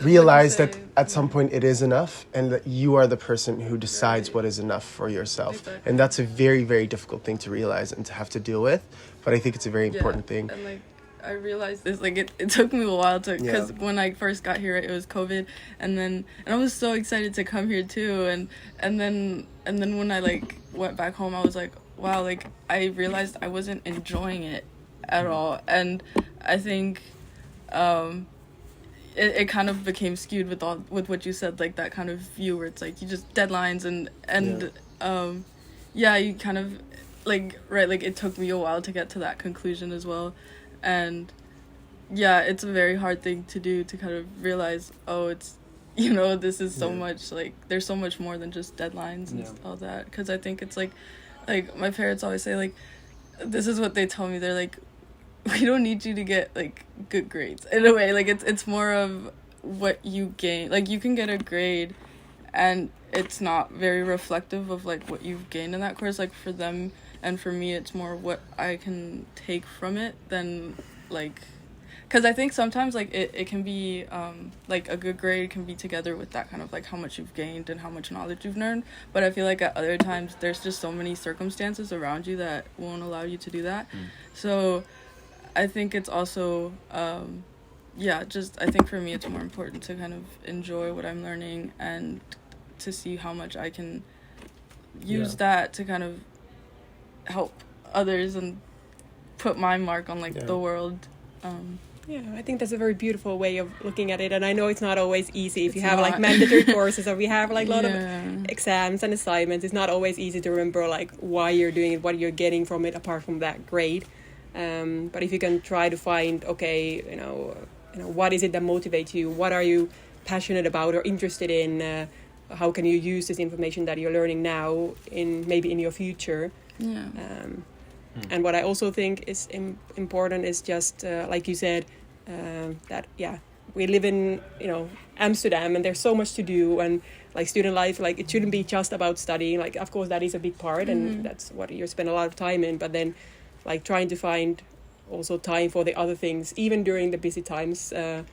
realize that at some point it is enough, and that you are the person who decides what is enough for yourself. Exactly. And that's a very, very difficult thing to realize and to have to deal with, but I think it's a very important thing. And like I realized this, like it took me a while to, because when I first got here, it was COVID, and I was so excited to come here too, and then when I like went back home, I was like, wow, like I realized I wasn't enjoying it at all. And I think it kind of became skewed with what you said, like that kind of view where it's like you just deadlines and you kind of like, right, like it took me a while to get to that conclusion as well. And yeah, it's a very hard thing to do, to kind of realize, oh, it's, you know, this is so much, like there's so much more than just deadlines and all that. Because I think it's like my parents always say, like, this is what they tell me, they're like, we don't need you to get like good grades in a way, like it's more of what you gain. Like you can get a grade and it's not very reflective of like what you've gained in that course. Like for them and for me, it's more what I can take from it than like, because I think sometimes like it can be like a good grade can be together with that kind of like how much you've gained and how much knowledge you've learned. But I feel like at other times there's just so many circumstances around you that won't allow you to do that. So I think it's also, just I think for me it's more important to kind of enjoy what I'm learning and to see how much I can use that to kind of help others and put my mark on like the world. I think that's a very beautiful way of looking at it, and I know it's not always easy if you have like mandatory courses, or we have like a lot of exams and assignments. It's not always easy to remember like why you're doing it, what you're getting from it apart from that grade. But if you can try to find, okay, you know, what is it that motivates you? What are you passionate about or interested in? How can you use this information that you're learning now in your future? And what I also think is important is just like you said, that we live in Amsterdam, and there's so much to do, and like student life, like it shouldn't be just about studying. Like of course that is a big part, and that's what you spend a lot of time in. But then, like trying to find also time for the other things, even during the busy times, to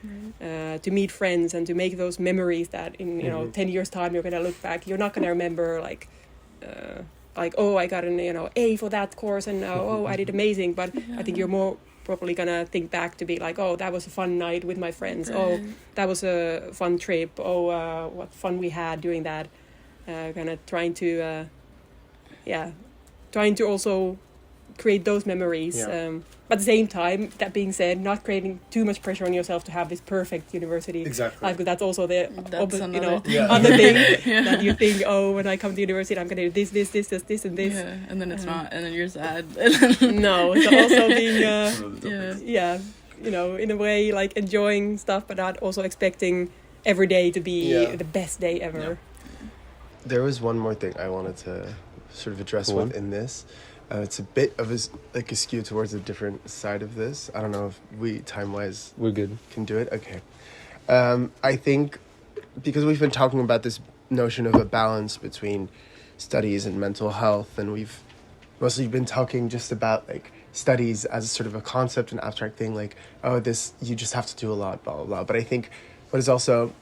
meet friends and to make those memories that in 10 years time you're gonna look back. You're not gonna remember like oh, I got an A for that course, and oh, I did amazing. But I think you're more probably gonna think back to be like, oh, that was a fun night with my friends. Oh, that was a fun trip. Oh, what fun we had doing that. Kind of trying to also create those memories. But at the same time, that being said, not creating too much pressure on yourself to have this perfect university. Exactly. Because that's also the other thing that you think, oh, when I come to university, I'm going to do this, and this. Yeah, and then it's not, and then you're sad. No, so also being, in a way, like enjoying stuff, but not also expecting every day to be Yeah. the best day ever. Yeah. There was one more thing I wanted to sort of address Go on. within this. It's a bit of a skew towards a different side of this. I don't know if we, time-wise, We're good. can do it. Okay. I think because we've been talking about this notion of a balance between studies and mental health, and we've mostly been talking just about like studies as sort of a concept and abstract thing, like, oh, this, you just have to do a lot, blah, blah, blah. But I think what is also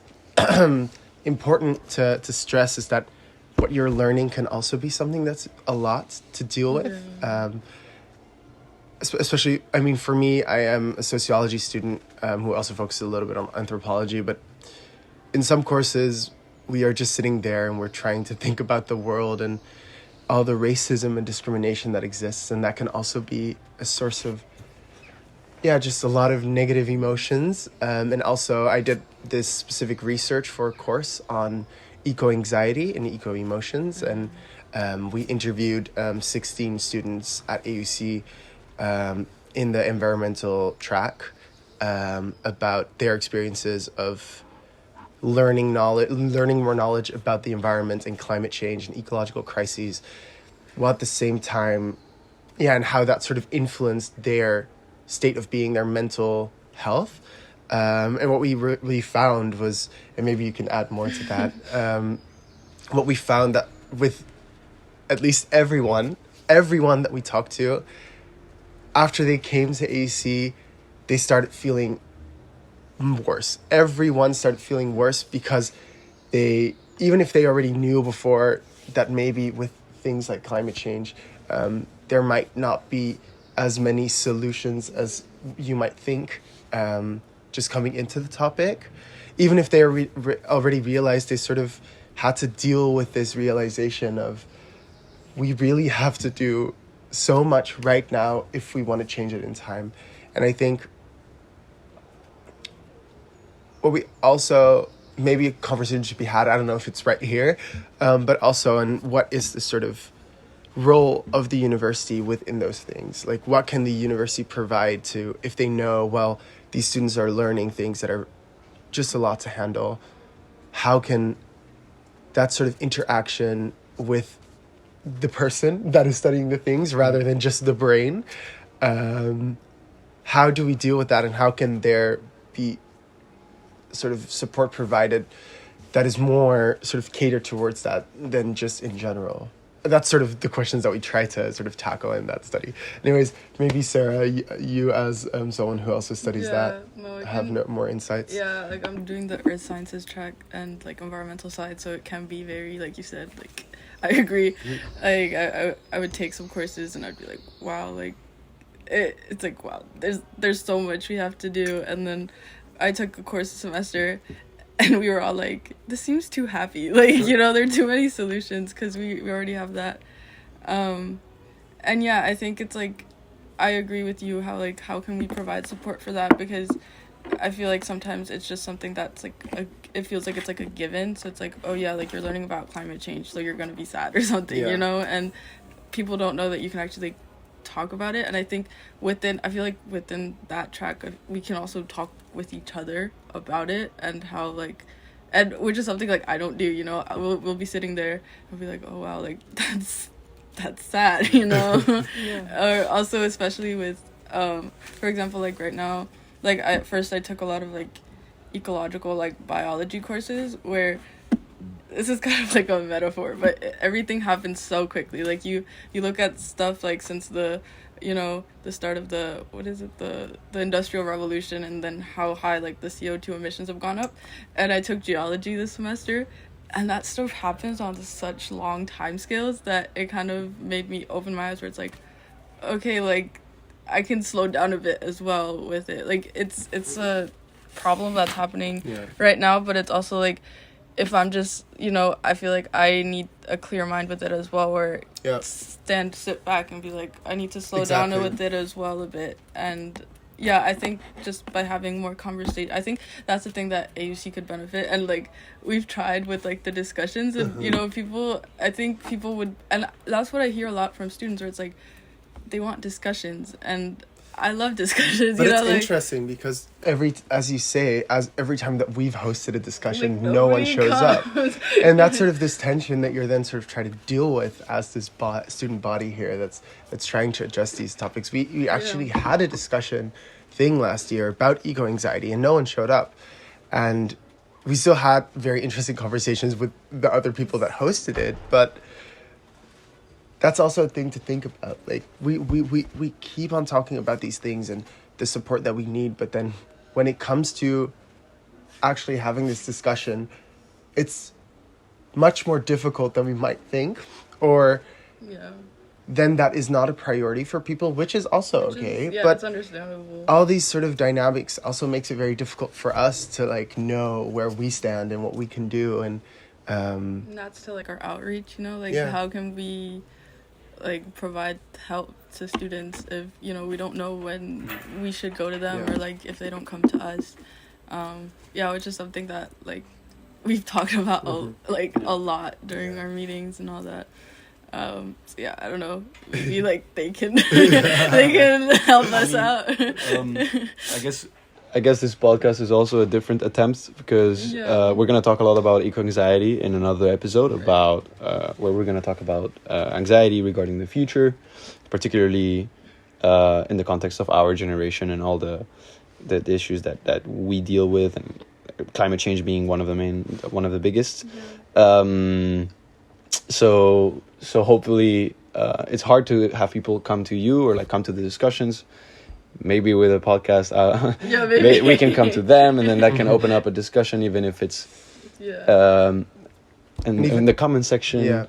important to stress is that what you're learning can also be something that's a lot to deal with. Especially, I mean, for me, I am a sociology student who also focuses a little bit on anthropology, but in some courses, we are just sitting there and we're trying to think about the world and all the racism and discrimination that exists, and that can also be a source of, just a lot of negative emotions. And also, I did this specific research for a course on eco-anxiety and eco-emotions, and we interviewed 16 students at AUC in the environmental track about their experiences of learning more knowledge about the environment and climate change and ecological crises, while at the same time, and how that sort of influenced their state of being, their mental health. And what we really found was, and maybe you can add more to that, what we found that with at least everyone that we talked to, after they came to AC, they started feeling worse. Everyone started feeling worse because even if they already knew before that maybe with things like climate change, there might not be as many solutions as you might think, just coming into the topic. Even if they already realized, they sort of had to deal with this realization of, we really have to do so much right now if we want to change it in time. And I think what we also, maybe a conversation should be had, I don't know if it's right here, but also on what is the sort of role of the university within those things. Like, what can the university provide to, if they know, well, these students are learning things that are just a lot to handle, how can that sort of interaction with the person that is studying the things rather than just the brain, how do we deal with that, and how can there be sort of support provided that is more sort of catered towards that than just in general? That's sort of the questions that we try to sort of tackle in that study. Anyways, maybe Sarah, you as someone who also studies have more insights. Yeah, like I'm doing the earth sciences track and like environmental side, so it can be very, like you said, like I agree. Like I would take some courses and I'd be like, wow, like it's like, wow, there's so much we have to do. And then I took a course this semester and we were all like, this seems too happy. Like, there are too many solutions because we already have that. And yeah, I think it's like, I agree with you how can we provide support for that? Because I feel like sometimes it's just something that's like, it feels like it's like a given. So it's like, oh yeah, like you're learning about climate change, so you're going to be sad or something, and people don't know that you can actually talk about it. And I think within that track, we can also talk with each other about it and how and which is something like I don't do, we'll be sitting there and be like, oh wow, like that's sad, Or also especially with for example, like right now, like at first I took a lot of like ecological like biology courses where this is kind of like a metaphor, but everything happens so quickly. Like you look at stuff like since the start of the Industrial Revolution, and then how high like the CO2 emissions have gone up. And I took geology this semester, and that stuff happens on such long time scales that it kind of made me open my eyes where it's like, okay, like I can slow down a bit as well with it. Like it's a problem that's happening right now, but it's also like, if I'm just, I feel like I need a clear mind with it as well, where sit back and be like, I need to slow down with it as well a bit. And yeah, I think just by having more conversation, I think that's the thing that AUC could benefit. And like we've tried with like the discussions, and I think people would, and that's what I hear a lot from students, where it's like they want discussions, and I love discussions. But you it's know, like, interesting because as you say, every time that we've hosted a discussion, like, no one nobody shows up, comes. and that's sort of this tension that you're then sort of trying to deal with as this student body here that's trying to address these topics. We actually had a discussion thing last year about eco anxiety, and no one showed up, and we still had very interesting conversations with the other people that hosted it, but that's also a thing to think about. Like we keep on talking about these things and the support that we need, but then when it comes to actually having this discussion, it's much more difficult than we might think, or Yeah. then that is not a priority for people, which is also okay. Yeah, but it's understandable. all these sort of dynamics also makes it very difficult for us to like know where we stand and what we can do, and And that's to like our outreach, you know, like how can we like provide help to students if, you know, we don't know when we should go to them or like if they don't come to us. Which is something that like we've talked about a lot during our meetings and all that. I don't know, maybe like they can they can help us out. I guess this podcast is also a different attempt because we're going to talk a lot about eco-anxiety in another episode about where we're going to talk about anxiety regarding the future, particularly in the context of our generation and all the issues that we deal with, and climate change being one of the biggest. So hopefully it's hard to have people come to you or like come to the discussions. Maybe with a podcast, we can come to them, and then that can open up a discussion, even if it's in the comment section. Yeah,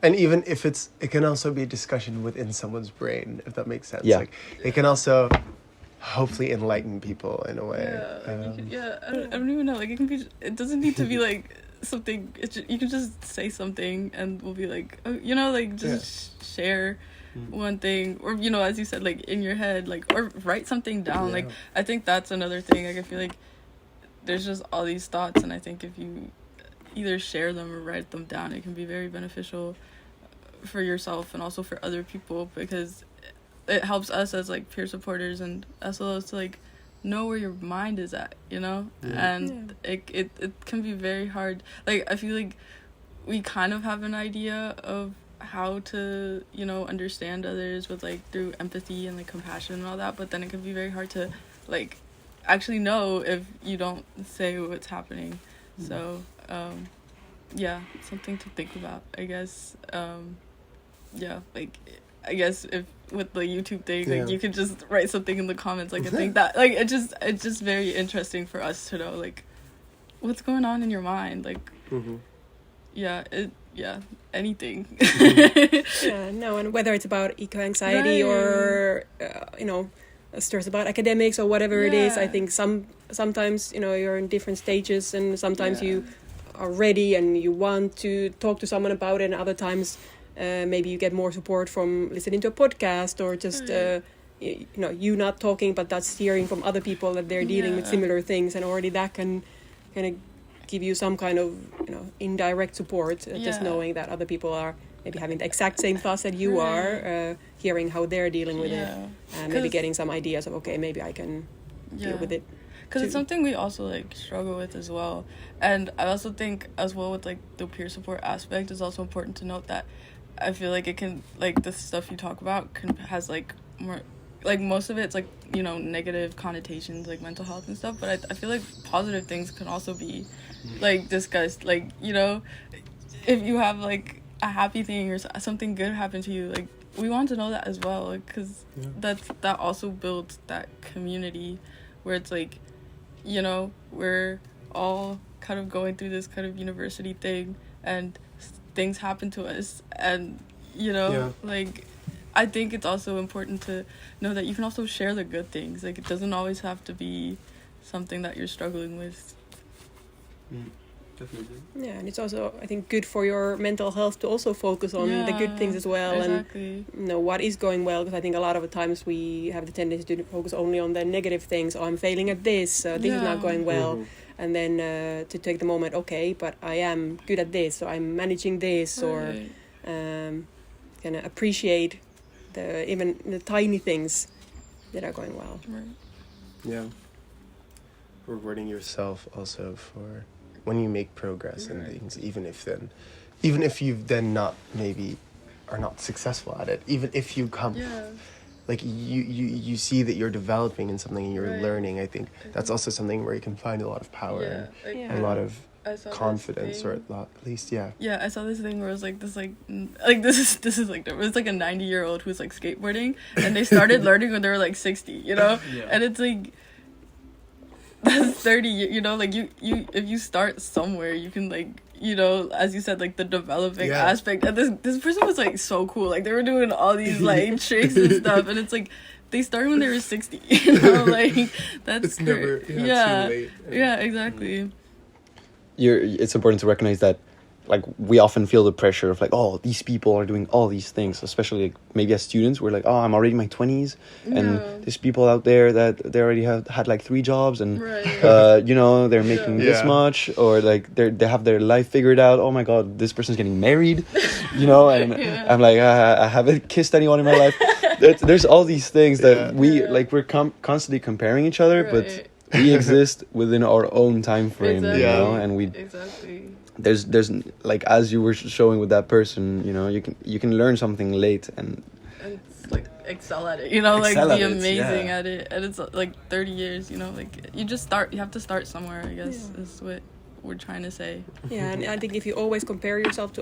and even if it can also be a discussion within someone's brain, if that makes sense. Yeah, like it can also hopefully enlighten people in a way. I don't even know. Like it can be. It doesn't need to be like something. You can just say something, and we'll be like, oh, you know, like just share one thing, or you know, as you said, like in your head, like, or write something down. Like I think that's another thing. Like I feel like there's just all these thoughts, and I think if you either share them or write them down, it can be very beneficial for yourself and also for other people, because it helps us as like peer supporters and as well as to like know where your mind is at, you know. And it can be very hard. Like I feel like we kind of have an idea of how to, you know, understand others with like through empathy and like compassion and all that, but then it can be very hard to like actually know if you don't say what's happening. So something to think about, I guess. Like I guess if with the YouTube thing, like you could just write something in the comments. Like I think that like it's just very interesting for us to know like what's going on in your mind. Like anything. And whether it's about eco-anxiety or stress about academics or whatever it is, I think sometimes, you know, you're in different stages, and sometimes you are ready and you want to talk to someone about it, and other times maybe you get more support from listening to a podcast or just you not talking, but that's hearing from other people that they're dealing with similar things, and already that can kind of give you some kind of, you know, indirect support, just knowing that other people are maybe having the exact same thoughts that you are, hearing how they're dealing with it, and maybe getting some ideas of, okay, maybe I can deal with it. Because it's something we also like struggle with as well. And I also think as well with like the peer support aspect, is also important to note that I feel like it can, like the stuff you talk about has like more, like most of it's like, you know, negative connotations like mental health and stuff, but I feel like positive things can also be like discussed. Like, you know, if you have like a happy thing or something good happen to you, like we want to know that as well, because that also builds that community where it's like, you know, we're all kind of going through this kind of university thing and things happen to us, and you know, like I think it's also important to know that you can also share the good things. Like it doesn't always have to be something that you're struggling with. Definitely. Yeah, and it's also, I think, good for your mental health to also focus on the good things as well, and you know what is going well, because I think a lot of the times we have the tendency to focus only on the negative things. Oh, I'm failing at this, this is not going well, and then to take the moment, okay, but I am good at this, so I'm managing this, or kind of appreciate even the tiny things that are going well. Right. Yeah. Rewarding yourself also for when you make progress and things, even if you've then not maybe are not successful at it, even if you come Yeah. like you see that you're developing in something and you're Right. learning. I think that's also something where you can find a lot of power Yeah. Like, Yeah. and a lot of I saw this confidence, or thing. at least, yeah. Yeah, I saw this thing where it was like this, like this is like, it was like a 90-year-old who's like skateboarding, and they started learning when they were like 60, you know, and it's like that's 30, you know, like you if you start somewhere, you can, like, you know, as you said, like the developing Yeah. aspect, and this person was like so cool, like they were doing all these like tricks and stuff, and it's like they started when they were 60, you know, like that's It's never too late. yeah, exactly. It's important to recognize that, like, we often feel the pressure of like, oh, these people are doing all these things, especially like, maybe as students we're like, oh, I'm already in my 20s, and Yeah. there's people out there that they already have had like 3 jobs, and Right. you know, they're making this Yeah. much, or like they have their life figured out. Oh my god, this person's getting married, you know, and Yeah. I'm like, I haven't kissed anyone in my life. There's all these things that Yeah. we like, we're constantly comparing each other, but Right. we exist within our own time frame, Exactly. you know, and we Exactly. there's like, as you were showing with that person, you know, you can learn something late, and And it's like excel at it, you know, like Excel be at it, amazing yeah. at it, and it's like 30 years, you know, like you have to start somewhere, I guess, Yeah. is what we're trying to say. Yeah, and I think if you always compare yourself to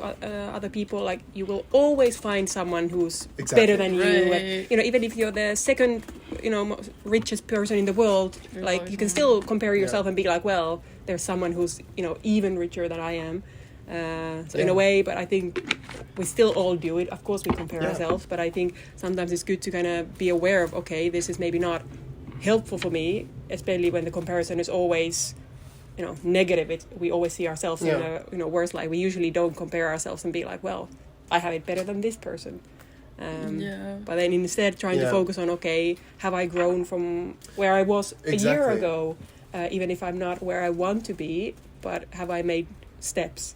other people, like, you will always find someone who's Exactly. better than you. Right. Like, you know, even if you're the second, you know, richest person in the world, You're like, always you can gonna- still compare yourself and be like, well, there's someone who's, you know, even richer than I am. So in a Yeah. way, but I think we still all do it. Of course, we compare Yeah. ourselves, but I think sometimes it's good to kind of be aware of, okay, this is maybe not helpful for me, especially when the comparison is always, you know, negative. We always see ourselves in Yeah. a, you know, worse light. We usually don't compare ourselves and be like, well, I have it better than this person. Yeah. But then instead trying to Yeah. focus on, okay, have I grown from where I was a year Exactly. ago, even if I'm not where I want to be, but have I made steps?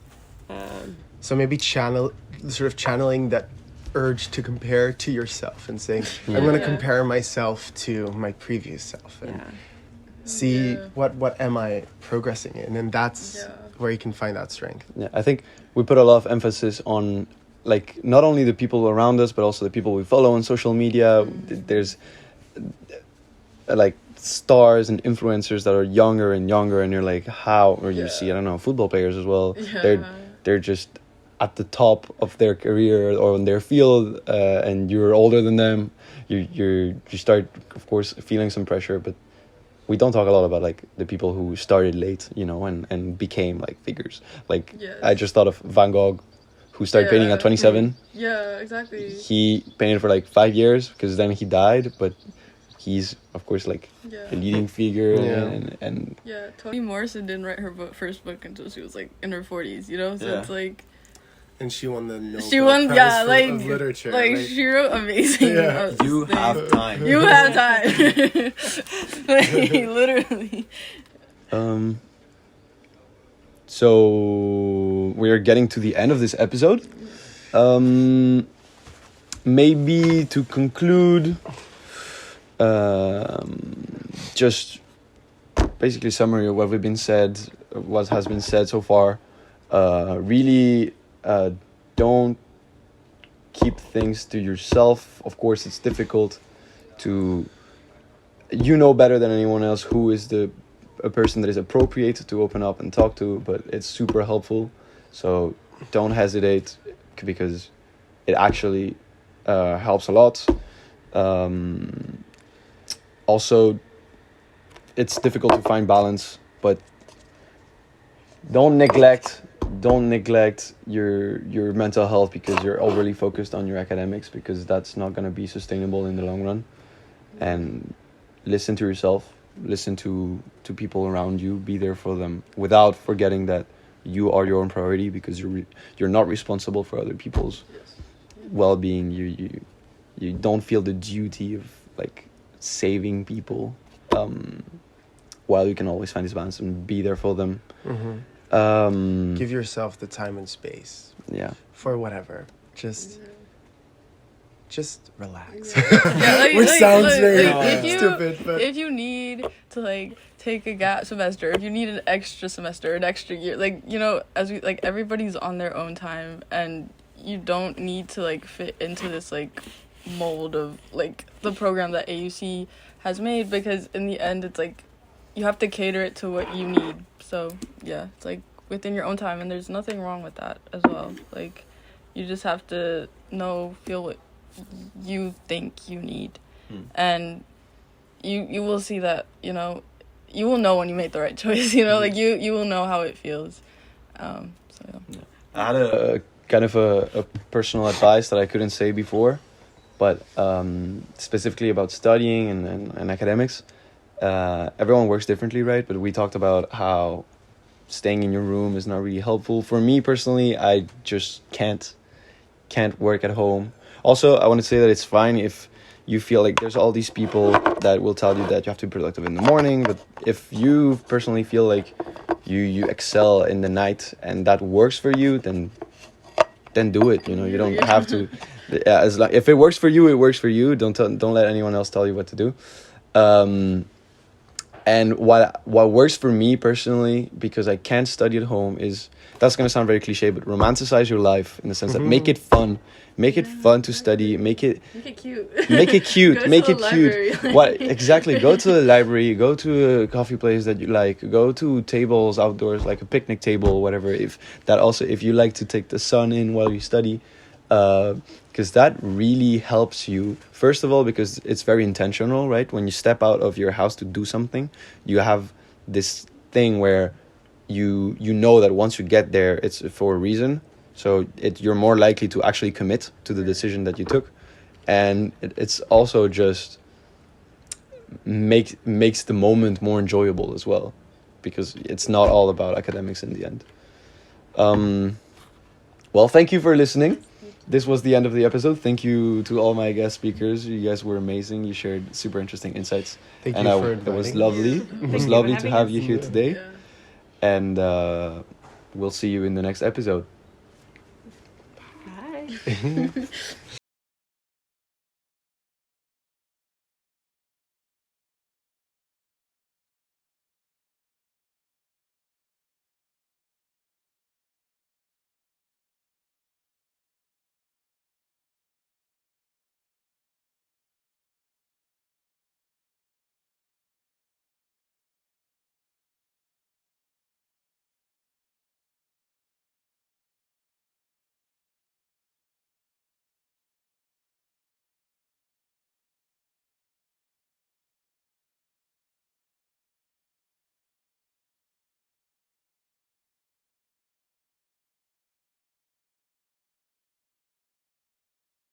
So maybe channeling that urge to compare to yourself and saying, I'm going to Yeah. compare myself to my previous self and Yeah. see Yeah. what am I progressing in, and that's Yeah. where you can find that strength. yeah, I think we put a lot of emphasis on, like, not only the people around us but also the people we follow on social media. There's like stars and influencers that are younger and younger, and you're like, how? Or you Yeah. see, I don't know, football players as well. Yeah. They're just at the top of their career or in their field, and you're older than them. You start, of course, feeling some pressure, but we don't talk a lot about, like, the people who started late, you know, and became like figures. Like, Yes. I just thought of Van Gogh, who started painting at Yeah. 27. Yeah, exactly. He painted for like 5 years because then he died, but he's, of course, like, Yeah. a leading figure. Yeah. And Yeah, Toni Morrison didn't write her first book until she was like in her 40s, you know? So Yeah. it's like And she won the Nobel she won, Prize yeah, for, like of literature. like she wrote amazing. Yeah. you things. have time. You have time. Like, literally. So we are getting to the end of this episode. Maybe to conclude, just basically summary of what has been said so far. Really, don't keep things to yourself. Of course, it's difficult to, you know better than anyone else who is a person that is appropriate to open up and talk to, but it's super helpful. So don't hesitate, because it actually helps a lot. Also, it's difficult to find balance, but don't neglect your mental health because you're overly focused on your academics, because that's not going to be sustainable in the long run. And listen to yourself, listen to people around you, be there for them without forgetting that you are your own priority, because you're not responsible for other people's well-being. You don't feel the duty of, like, saving people, while you can always find this balance and be there for them. Give yourself the time and space Yeah. for whatever. Just just relax. Yeah, Which sounds very if stupid, but if you need to like take a gap semester, if you need an extra semester, an extra year, like, you know, as we like, everybody's on their own time, and you don't need to like fit into this like mold of like the program that AUC has made, because in the end it's like you have to cater it to what you need. So yeah, it's like within your own time, and there's nothing wrong with that as well. Like, you just have to feel what you think you need, and you will see that, you know, you will know when you make the right choice, you know, like you will know how it feels. So yeah. I had a kind of a personal advice that I couldn't say before, but specifically about studying and academics. Everyone works differently, right? But we talked about how staying in your room is not really helpful. For me personally, I just can't work at home. Also, I want to say that it's fine if you feel like there's all these people that will tell you that you have to be productive in the morning, but if you personally feel like you excel in the night and that works for you, then do it. You know, you don't have to. Yeah, as like, if it works for you, it works for you. Don't let anyone else tell you what to do. And what works for me personally, because I can't study at home, is, that's gonna sound very cliche, but romanticize your life in the sense that make it fun. Make it fun to study. Make it cute. Make it cute. Go Make to it the cute. library. What exactly? Go to the library. Go to a coffee place that you like. Go to tables outdoors, like a picnic table, whatever. If you like to take the sun in while you study, because that really helps you. First of all, because it's very intentional, right? When you step out of your house to do something, you have this thing where you know that once you get there, it's for a reason. So you're more likely to actually commit to the decision that you took, and it's also just makes the moment more enjoyable as well, because it's not all about academics in the end. Well, thank you for listening. This was the end of the episode. Thank you to all my guest speakers. You guys were amazing. You shared super interesting insights. Thank you for inviting. It was lovely. It was lovely to have you here today. Yeah. And we'll see you in the next episode. Bye.